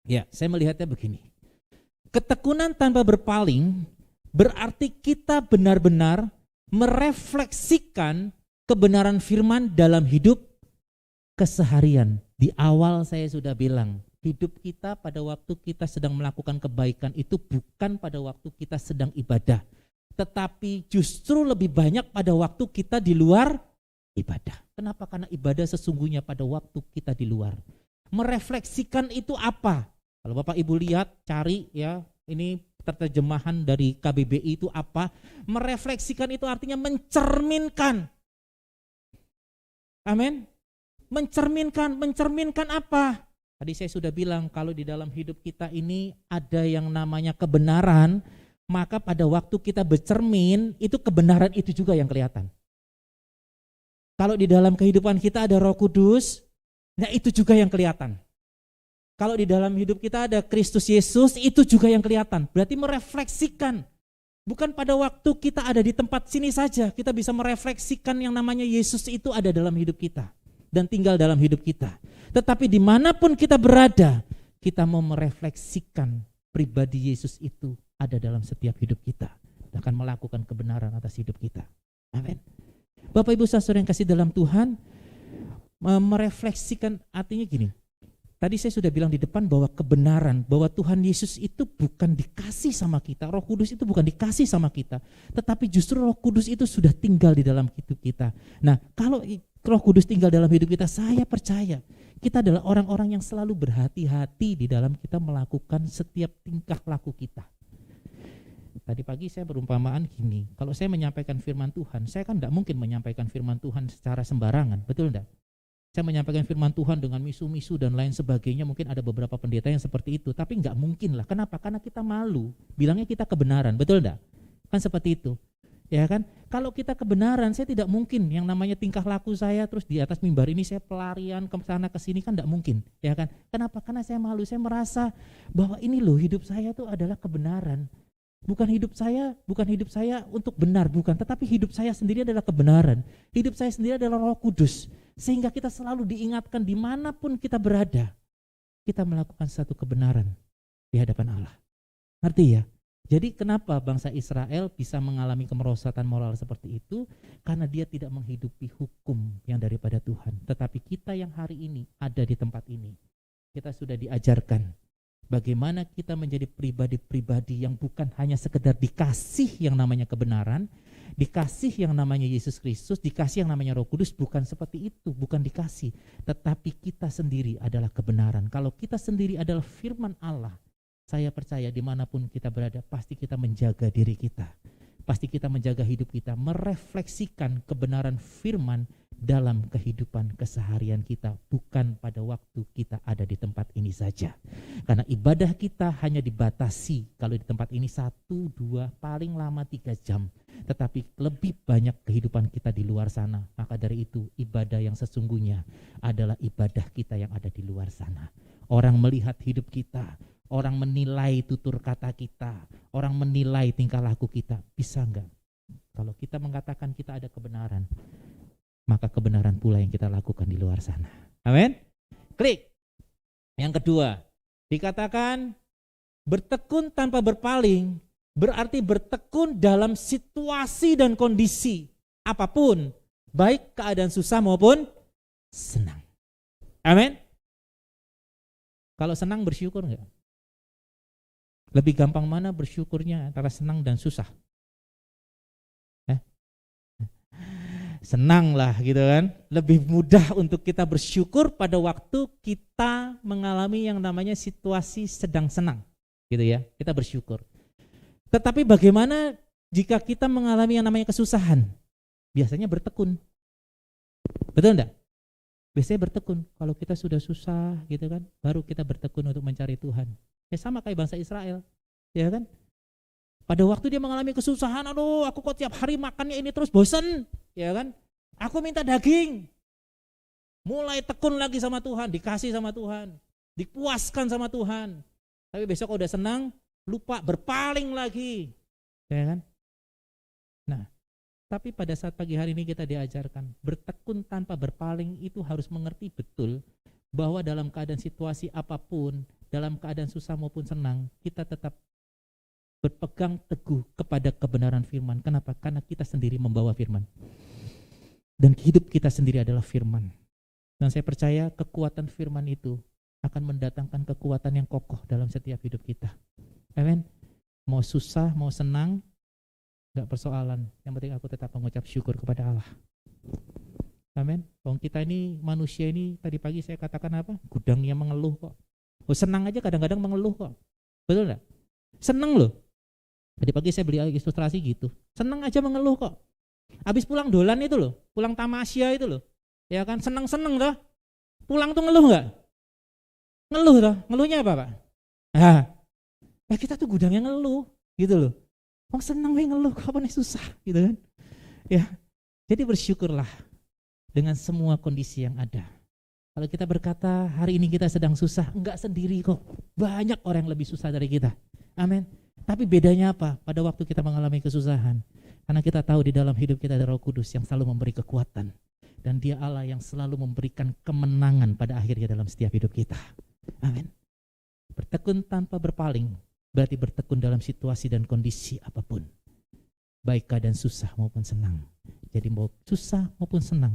Ya, saya melihatnya begini. Ketekunan tanpa berpaling berarti kita benar-benar merefleksikan kebenaran firman dalam hidup keseharian. Di awal saya sudah bilang, hidup kita pada waktu kita sedang melakukan kebaikan itu bukan pada waktu kita sedang ibadah, tetapi justru lebih banyak pada waktu kita di luar ibadah. Kenapa? Karena ibadah sesungguhnya pada waktu kita di luar. Merefleksikan itu apa? Kalau Bapak Ibu lihat, cari ya, ini terjemahan dari KBBI itu apa? Merefleksikan itu artinya mencerminkan. Amin. Mencerminkan apa? Tadi saya sudah bilang kalau di dalam hidup kita ini ada yang namanya kebenaran, maka pada waktu kita bercermin, itu kebenaran itu juga yang kelihatan. Kalau di dalam kehidupan kita ada Roh Kudus, nah itu juga yang kelihatan. Kalau di dalam hidup kita ada Kristus Yesus, itu juga yang kelihatan. Berarti merefleksikan. Bukan pada waktu kita ada di tempat sini saja, kita bisa merefleksikan yang namanya Yesus itu ada dalam hidup kita dan tinggal dalam hidup kita. Tetapi dimanapun kita berada, kita mau merefleksikan pribadi Yesus itu ada dalam setiap hidup kita. Dan akan melakukan kebenaran atas hidup kita. Amin. Bapak Ibu saudara yang kasih dalam Tuhan, merefleksikan artinya gini. Tadi saya sudah bilang di depan bahwa kebenaran, bahwa Tuhan Yesus itu bukan dikasih sama kita, Roh Kudus itu bukan dikasih sama kita, tetapi justru Roh Kudus itu sudah tinggal di dalam hidup kita. Nah, kalau Roh Kudus tinggal dalam hidup kita, saya percaya kita adalah orang-orang yang selalu berhati-hati di dalam kita melakukan setiap tingkah laku kita. Tadi pagi saya berumpamaan gini, kalau saya menyampaikan firman Tuhan, saya kan tidak mungkin menyampaikan firman Tuhan secara sembarangan, betul enggak? Saya menyampaikan firman Tuhan dengan misu-misu dan lain sebagainya, mungkin ada beberapa pendeta yang seperti itu, tapi enggak mungkin lah. Kenapa? Karena kita malu, bilangnya kita kebenaran, betul enggak? Kan seperti itu, ya kan? Kalau kita kebenaran, saya tidak mungkin yang namanya tingkah laku saya terus di atas mimbar ini saya pelarian ke sana ke sini, kan enggak mungkin, ya kan? Kenapa? Karena saya malu, saya merasa bahwa ini loh hidup saya itu adalah kebenaran. Bukan hidup saya untuk benar, bukan, tetapi hidup saya sendiri adalah kebenaran. Hidup saya sendiri adalah Roh Kudus. Sehingga kita selalu diingatkan dimanapun kita berada, kita melakukan satu kebenaran di hadapan Allah. Ngerti ya? Jadi kenapa bangsa Israel bisa mengalami kemerosotan moral seperti itu? Karena dia tidak menghidupi hukum yang daripada Tuhan. Tetapi kita yang hari ini ada di tempat ini, kita sudah diajarkan bagaimana kita menjadi pribadi-pribadi yang bukan hanya sekedar dikasih yang namanya kebenaran, Dikasih yang namanya Yesus Kristus, dikasih yang namanya Roh Kudus bukan seperti itu, bukan dikasih. Tetapi kita sendiri adalah kebenaran. Kalau kita sendiri adalah firman Allah, saya percaya dimanapun kita berada, pasti kita menjaga diri kita. Pasti kita menjaga hidup kita, merefleksikan kebenaran firman dalam kehidupan keseharian kita, bukan pada waktu kita ada di tempat ini saja. Karena ibadah kita hanya dibatasi kalau di tempat ini 1, 2, paling lama 3 jam. Tetapi lebih banyak kehidupan kita di luar sana. Maka dari itu ibadah yang sesungguhnya adalah ibadah kita yang ada di luar sana. Orang melihat hidup kita, orang menilai tutur kata kita, orang menilai tingkah laku kita. Bisa enggak? Kalau kita mengatakan kita ada kebenaran, maka kebenaran pula yang kita lakukan di luar sana. Amin. Klik. Yang kedua, dikatakan bertekun tanpa berpaling, berarti bertekun dalam situasi dan kondisi apapun, baik keadaan susah maupun senang. Amin. Kalau senang bersyukur enggak? Lebih gampang mana bersyukurnya antara senang dan susah? Senang lah gitu kan. Lebih mudah untuk kita bersyukur pada waktu kita mengalami yang namanya situasi sedang senang gitu ya. Kita bersyukur. Tetapi bagaimana jika kita mengalami yang namanya kesusahan? Biasanya bertekun. Betul enggak? Biasanya bertekun. Kalau kita sudah susah gitu kan, baru kita bertekun untuk mencari Tuhan. Ya sama kayak bangsa Israel, ya kan? Pada waktu dia mengalami kesusahan, aduh aku kok tiap hari makannya ini terus bosan, ya kan? Aku minta daging. Mulai tekun lagi sama Tuhan, dikasih sama Tuhan, dipuaskan sama Tuhan. Tapi besok udah senang, lupa berpaling lagi, ya kan? Nah, tapi pada saat pagi hari ini kita diajarkan bertekun tanpa berpaling itu harus mengerti betul bahwa dalam keadaan situasi apapun, dalam keadaan susah maupun senang, kita tetap berpegang teguh kepada kebenaran firman. Kenapa? Karena kita sendiri membawa firman. Dan hidup kita sendiri adalah firman. Dan saya percaya kekuatan firman itu akan mendatangkan kekuatan yang kokoh dalam setiap hidup kita. Amin. Mau susah, mau senang, gak persoalan. Yang penting aku tetap mengucap syukur kepada Allah. Amin. Wong kita ini manusia ini tadi pagi saya katakan apa? Gudangnya mengeluh kok. Oh, senang aja kadang-kadang mengeluh kok. Betul enggak? Senang loh. Tadi pagi saya beli ilustrasi gitu. Senang aja mengeluh kok. Habis pulang dolan itu loh, pulang tamasya itu loh. Ya kan senang-senang loh. Pulang tuh ngeluh enggak? Ngeluh toh. Ngeluhnya apa, Pak? Kita tuh gudangnya ngeluh gitu loh. Wong senang ngeluh kok apa nih susah gitu kan. Ya. Jadi bersyukurlah dengan semua kondisi yang ada. Kalau kita berkata hari ini kita sedang susah, enggak sendiri kok. Banyak orang yang lebih susah dari kita. Amin. Tapi bedanya apa? Pada waktu kita mengalami kesusahan. Karena kita tahu di dalam hidup kita ada Roh Kudus yang selalu memberi kekuatan. Dan dia Allah yang selalu memberikan kemenangan pada akhirnya dalam setiap hidup kita. Amin. Bertekun tanpa berpaling, berarti bertekun dalam situasi dan kondisi apapun. Baik keadaan susah maupun senang. Jadi mau susah maupun senang,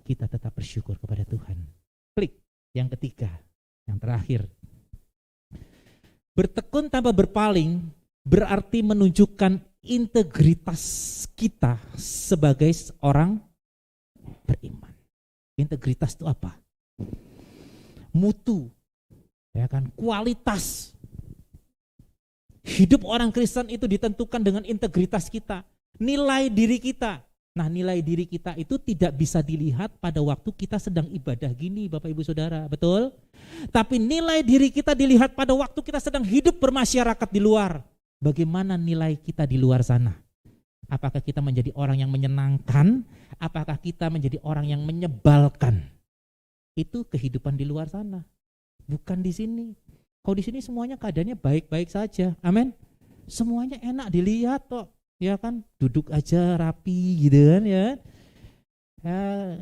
kita tetap bersyukur kepada Tuhan. Klik. Yang ketiga, yang terakhir. Bertekun tanpa berpaling berarti menunjukkan integritas kita sebagai orang beriman. Integritas itu apa? Mutu, ya kan? Kualitas. Hidup orang Kristen itu ditentukan dengan integritas kita, nilai diri kita. Nah, nilai diri kita itu tidak bisa dilihat pada waktu kita sedang ibadah gini, Bapak Ibu Saudara, betul? Tapi nilai diri kita dilihat pada waktu kita sedang hidup bermasyarakat di luar. Bagaimana nilai kita di luar sana? Apakah kita menjadi orang yang menyenangkan? Apakah kita menjadi orang yang menyebalkan? Itu kehidupan di luar sana, bukan di sini. Kalau di sini semuanya keadaannya baik-baik saja, amin. Semuanya enak dilihat kok. Ya kan, duduk aja rapi gitu kan ya.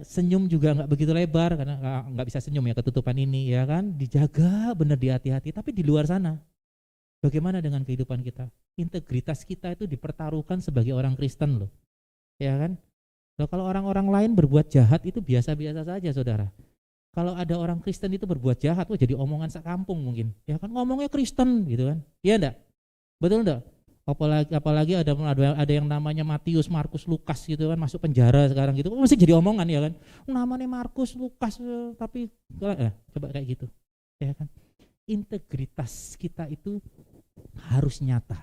Senyum juga nggak begitu lebar karena nggak bisa senyum ya ketutupan ini ya kan. Dijaga benar, dihati-hati. Tapi di luar sana, bagaimana dengan kehidupan kita? Integritas kita itu dipertaruhkan sebagai orang Kristen loh, ya kan. Loh, kalau orang-orang lain berbuat jahat itu biasa-biasa saja, saudara. Kalau ada orang Kristen itu berbuat jahat, jadi omongan sekampung mungkin. Ya kan ngomongnya Kristen gitu kan. Iya enggak? Betul enggak? Apalagi ada yang namanya Matius, Markus, Lukas gitu kan, masuk penjara sekarang gitu, mesti jadi omongan ya kan. Namanya Markus, Lukas, tapi coba kayak gitu, ya kan. Integritas kita itu harus nyata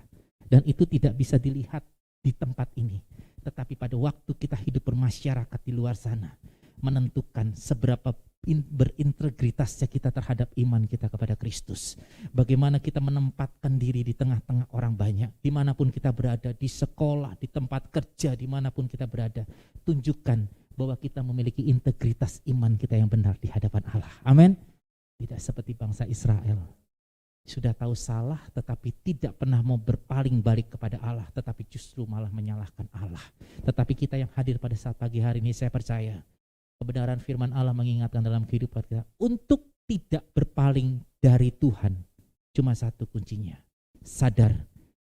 dan itu tidak bisa dilihat di tempat ini, tetapi pada waktu kita hidup bermasyarakat di luar sana menentukan seberapa berintegritasnya kita terhadap iman kita kepada Kristus. Bagaimana kita menempatkan diri di tengah-tengah orang banyak, dimanapun kita berada, di sekolah, di tempat kerja, dimanapun kita berada, tunjukkan bahwa kita memiliki integritas iman kita yang benar di hadapan Allah. Amin. Tidak seperti bangsa Israel, sudah tahu salah tetapi tidak pernah mau berpaling balik kepada Allah, tetapi justru malah menyalahkan Allah. Tetapi kita yang hadir pada saat pagi hari ini, saya percaya kebenaran firman Allah mengingatkan dalam kehidupan kita untuk tidak berpaling dari Tuhan. Cuma satu kuncinya, sadar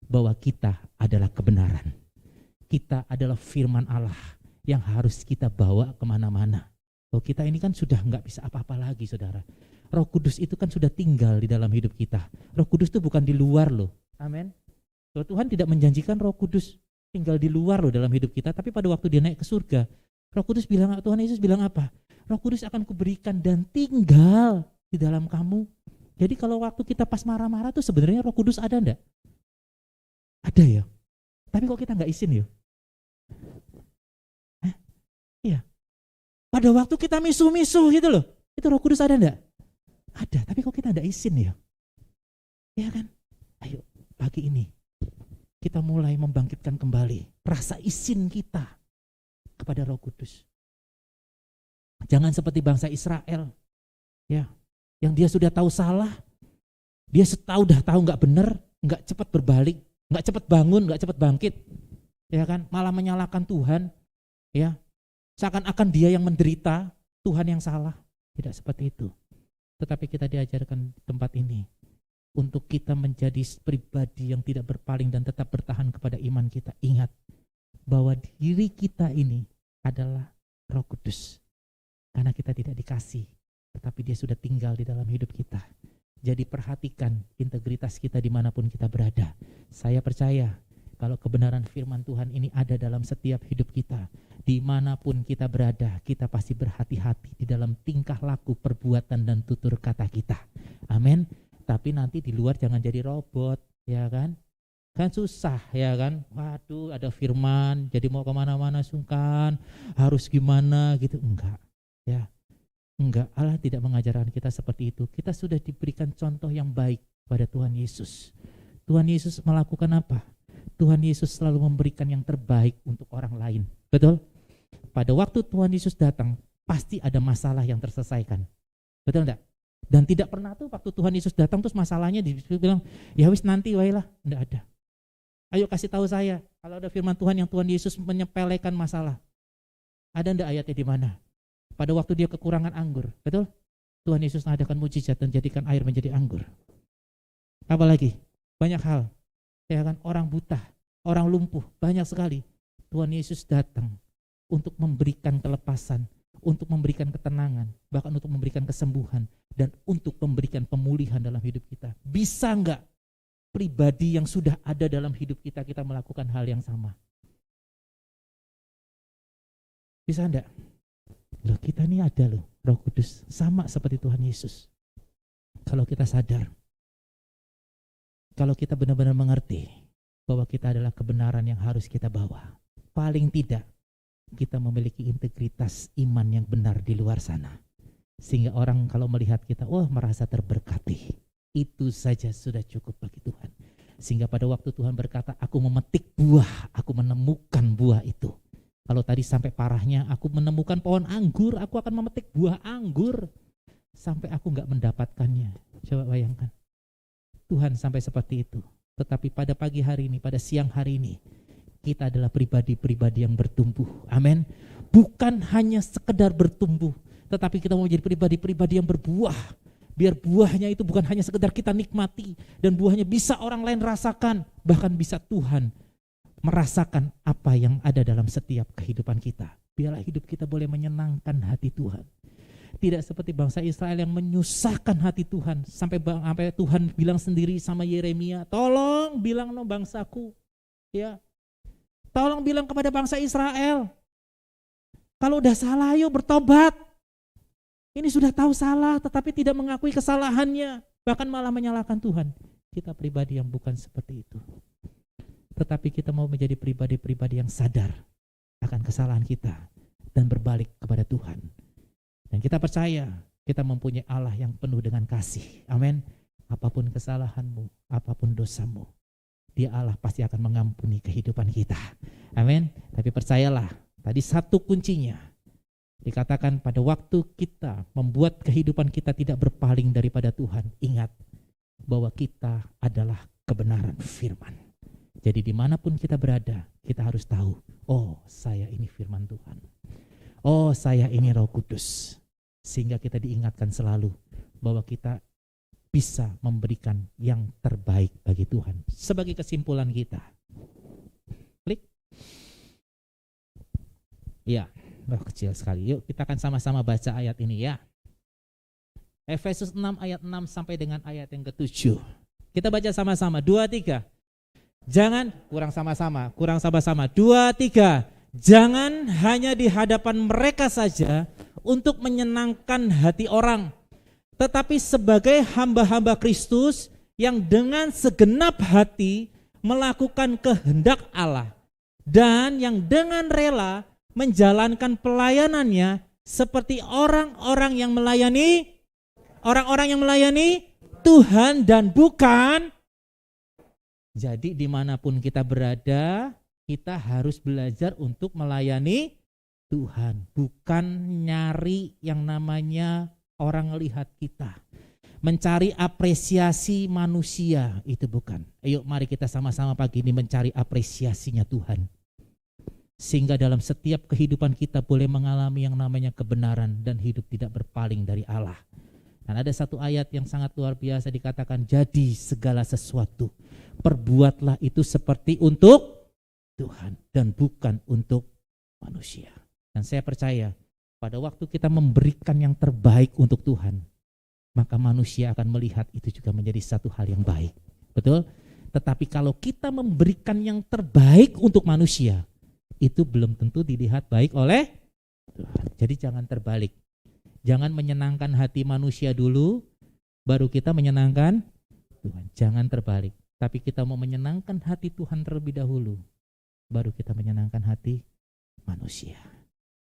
bahwa kita adalah kebenaran. Kita adalah firman Allah yang harus kita bawa kemana-mana. Bahwa kita ini kan sudah nggak bisa apa-apa lagi, saudara. Roh Kudus itu kan sudah tinggal di dalam hidup kita. Roh Kudus itu bukan di luar loh. Amin. Tuhan tidak menjanjikan Roh Kudus tinggal di luar loh dalam hidup kita, tapi pada waktu dia naik ke surga, Roh Kudus bilang, Tuhan Yesus bilang apa? Roh Kudus akan kuberikan dan tinggal di dalam kamu. Jadi kalau waktu kita pas marah-marah tuh sebenarnya Roh Kudus ada enggak? Ada ya. Tapi kok kita enggak izin ya? Iya. Pada waktu kita misuh-misuh gitu loh, itu Roh Kudus ada enggak? Ada, tapi kok kita enggak izin ya? Ya kan? Ayo, pagi ini kita mulai membangkitkan kembali rasa izin kita kepada Roh Kudus. Jangan seperti bangsa Israel, ya, yang dia sudah tahu salah, dia udah tahu nggak benar, nggak cepat berbalik, nggak cepat bangun, nggak cepat bangkit, ya kan, malah menyalahkan Tuhan, ya, seakan-akan dia yang menderita, Tuhan yang salah. Tidak seperti itu. Tetapi kita diajarkan di tempat ini untuk kita menjadi pribadi yang tidak berpaling dan tetap bertahan kepada iman kita. Ingat bahwa diri kita ini adalah Roh Kudus. Karena kita tidak dikasih, tetapi dia sudah tinggal di dalam hidup kita. Jadi perhatikan integritas kita dimanapun kita berada. Saya percaya kalau kebenaran firman Tuhan ini ada dalam setiap hidup kita, dimanapun kita berada, kita pasti berhati-hati di dalam tingkah laku, perbuatan, dan tutur kata kita. Amin. Tapi nanti di luar jangan jadi robot, ya kan? Kan susah, ya kan? Waduh, ada firman, jadi mau kemana-mana sungkan, harus gimana gitu. Enggak, ya. Enggak, Allah tidak mengajarkan kita seperti itu. Kita sudah diberikan contoh yang baik pada Tuhan Yesus. Tuhan Yesus melakukan apa? Tuhan Yesus selalu memberikan yang terbaik untuk orang lain. Betul? Pada waktu Tuhan Yesus datang, pasti ada masalah yang terselesaikan. Betul enggak? Dan tidak pernah tuh waktu Tuhan Yesus datang terus masalahnya dibilang, ya wis nanti wailah. Enggak ada. Ayo kasih tahu saya, kalau ada firman Tuhan yang Tuhan Yesus menyepelekan masalah. Ada enggak ayatnya di mana? Pada waktu dia kekurangan anggur, betul? Tuhan Yesus mengadakan mujizat dan jadikan air menjadi anggur. Apalagi? Banyak hal. Ya kan, orang buta, orang lumpuh, banyak sekali. Tuhan Yesus datang untuk memberikan kelepasan, untuk memberikan ketenangan, bahkan untuk memberikan kesembuhan, dan untuk memberikan pemulihan dalam hidup kita. Bisa enggak pribadi yang sudah ada dalam hidup kita melakukan hal yang sama? Bisa enggak? Loh, kita ini ada loh Roh Kudus sama seperti Tuhan Yesus. Kalau kita sadar, kalau kita benar-benar mengerti bahwa kita adalah kebenaran yang harus kita bawa, paling tidak kita memiliki integritas iman yang benar di luar sana, sehingga orang kalau melihat kita, wah, merasa terberkati. Itu saja sudah cukup bagi Tuhan. Sehingga pada waktu Tuhan berkata, aku memetik buah, aku menemukan buah itu. Kalau tadi sampai parahnya, aku menemukan pohon anggur, aku akan memetik buah anggur sampai aku enggak mendapatkannya. Coba bayangkan. Tuhan sampai seperti itu. Tetapi pada pagi hari ini, pada siang hari ini, kita adalah pribadi-pribadi yang bertumbuh. Amin. Bukan hanya sekedar bertumbuh, tetapi kita mau menjadi pribadi-pribadi yang berbuah. Biar buahnya itu bukan hanya sekedar kita nikmati, dan buahnya bisa orang lain rasakan, bahkan bisa Tuhan merasakan apa yang ada dalam setiap kehidupan kita. Biarlah hidup kita boleh menyenangkan hati Tuhan. Tidak seperti bangsa Israel yang menyusahkan hati Tuhan. Sampai Tuhan bilang sendiri sama Yeremia, tolong bilang no bangsaku, Ya, tolong bilang kepada bangsa Israel, kalau udah salah yuk bertobat. Ini sudah tahu salah tetapi tidak mengakui kesalahannya, bahkan malah menyalahkan Tuhan. Kita pribadi yang bukan seperti itu. Tetapi kita mau menjadi pribadi-pribadi yang sadar akan kesalahan kita dan berbalik kepada Tuhan. Dan kita percaya kita mempunyai Allah yang penuh dengan kasih. Amin. Apapun kesalahanmu, apapun dosamu, Dia Allah pasti akan mengampuni kehidupan kita. Amin. Tapi percayalah, tadi satu kuncinya. Dikatakan pada waktu kita membuat kehidupan kita tidak berpaling daripada Tuhan, ingat bahwa kita adalah kebenaran firman. Jadi dimanapun kita berada, kita harus tahu, oh saya ini firman Tuhan. Oh saya ini Roh Kudus. Sehingga kita diingatkan selalu bahwa kita bisa memberikan yang terbaik bagi Tuhan. Sebagai kesimpulan kita. Klik. Ya, kecil sekali. Yuk kita akan sama-sama baca ayat ini ya. Efesus 6 ayat 6 sampai dengan ayat yang ke-7. Kita baca sama-sama, 2, 3. Jangan, kurang sama-sama. 2, 3. Jangan hanya di hadapan mereka saja untuk menyenangkan hati orang, tetapi sebagai hamba-hamba Kristus yang dengan segenap hati melakukan kehendak Allah dan yang dengan rela menjalankan pelayanannya seperti orang-orang yang melayani Tuhan dan bukan. Jadi dimanapun kita berada, kita harus belajar untuk melayani Tuhan, bukan nyari yang namanya orang lihat kita, mencari apresiasi manusia, itu bukan. Ayo mari kita sama-sama pagi ini mencari apresiasinya Tuhan, sehingga dalam setiap kehidupan kita boleh mengalami yang namanya kebenaran dan hidup tidak berpaling dari Allah. Dan ada satu ayat yang sangat luar biasa dikatakan, jadi segala sesuatu perbuatlah itu seperti untuk Tuhan dan bukan untuk manusia. Dan saya percaya pada waktu kita memberikan yang terbaik untuk Tuhan, maka manusia akan melihat itu juga menjadi satu hal yang baik. Betul? Tetapi kalau kita memberikan yang terbaik untuk manusia, itu belum tentu dilihat baik oleh Tuhan. Jadi jangan terbalik. Jangan menyenangkan hati manusia dulu, baru kita menyenangkan Tuhan. Jangan terbalik. Tapi kita mau menyenangkan hati Tuhan terlebih dahulu, baru kita menyenangkan hati manusia.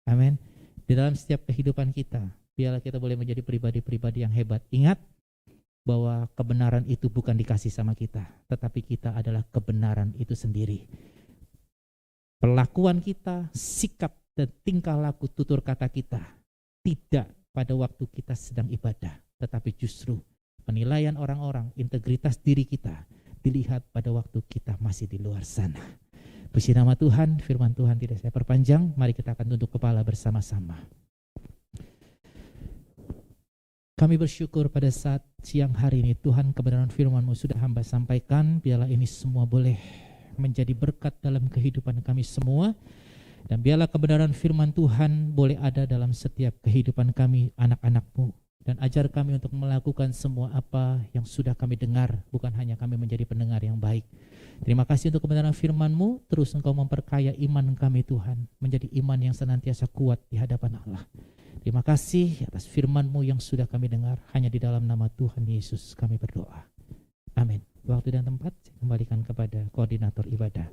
Amin. Di dalam setiap kehidupan kita, biarlah kita boleh menjadi pribadi-pribadi yang hebat. Ingat bahwa kebenaran itu bukan dikasih sama kita, tetapi kita adalah kebenaran itu sendiri. Perlakuan kita, sikap dan tingkah laku, tutur kata kita tidak pada waktu kita sedang ibadah, tetapi justru penilaian orang-orang, integritas diri kita dilihat pada waktu kita masih di luar sana. Puji nama Tuhan, firman Tuhan tidak saya perpanjang, mari kita akan tunduk kepala bersama-sama. Kami bersyukur pada saat siang hari ini Tuhan, kebenaran firman-Mu sudah hamba sampaikan, biarlah ini semua boleh menjadi berkat dalam kehidupan kami semua. Dan biarlah kebenaran firman Tuhan boleh ada dalam setiap kehidupan kami anak-anak-Mu. Dan ajar kami untuk melakukan semua apa yang sudah kami dengar, bukan hanya kami menjadi pendengar yang baik. Terima kasih untuk kebenaran firman-Mu, terus Engkau memperkaya iman kami Tuhan, menjadi iman yang senantiasa kuat di hadapan Allah. Terima kasih atas firman-Mu yang sudah kami dengar, hanya di dalam nama Tuhan Yesus kami berdoa. Amin. Waktu dan tempat saya kembalikan kepada koordinator ibadah.